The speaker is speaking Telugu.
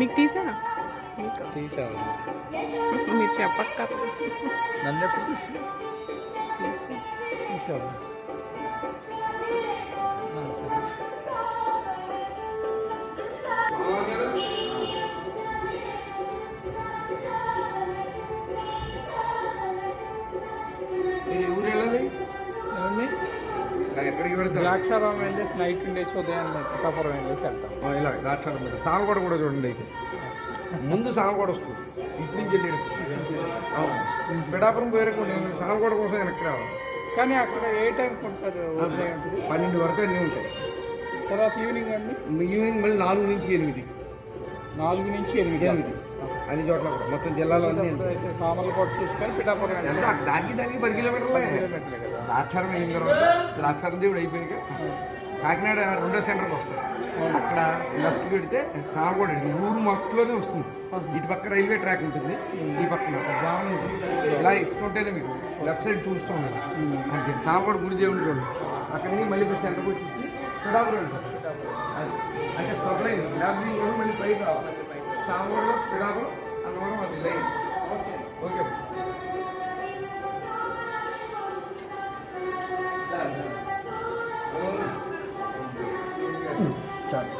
మీకు తీసాను తీసావు మీరు చెప్పక్కర్లేదు. నన్ను ఎప్పుడు తీసావు తీసా తీసావు సరే మీరు ఊరు వెళ్ళాలి ఏమండి ఎక్కడికి వెళ్తారు? ద్రాక్షారామం వెళ్ళేసి నైట్ ఉండేసి ఉదయం పిఠాపురం వెళ్ళేసి వెళ్తాం. ఇలా ద్రాక్షారం మీద సామగూడ కూడా చూడండి. అయితే ముందు సామగూడ వస్తుంది, ఇటు నుంచి వెళ్ళి పిఠాపురం పోయారనుకోండి, సామగూడ కోసం వెనక్కి రావాలి. కానీ అక్కడ ఏ టైం కొంటారు? ఉదయం 12 వరకు అన్నీ ఉంటాయి. తర్వాత ఈవినింగ్ అండి ఈవినింగ్ మళ్ళీ 4 నుంచి 8. 4 నుంచి 8 అన్ని చోట్ల కూడా మొత్తం జిల్లాలో అన్నీ అయితే సామర్లకోట చూసుకొని పిఠాపురం ఎంత వెళ్ళాలి. దానికి 10 కిలోమీటర్లే. కిలోమీటర్లే కదా. ద్రాక్షారం అయిన తర్వాత ద్రాక్షారం దేవుడు అయిపోయాక కాకినాడ 2వ సెంటర్కి వస్తుంది. అక్కడ లెఫ్ట్ పెడితే సామగూడ ఊరు మొత్తలోనే వస్తుంది. ఇటు పక్క రైల్వే ట్రాక్ ఉంటుంది, ఈ పక్కన జామ్ ఉంటుంది. ఇలా ఎక్కుంటేనే మీకు లెఫ్ట్ సైడ్ చూస్తూ ఉండాలి. అంటే సామగూడ గుడి దేవుడు చూడండి. అక్కడి నుంచి మళ్ళీ సెంటర్కి వచ్చేసి పిఠాపురం వెళ్తారు. అంటే సబ్లైన్ ల్యాబ్ మళ్ళీ పైకి రావాలి. సామగూడలో పిఠాపురం అన్నవరం అది లైన్. ఓకే చాలు.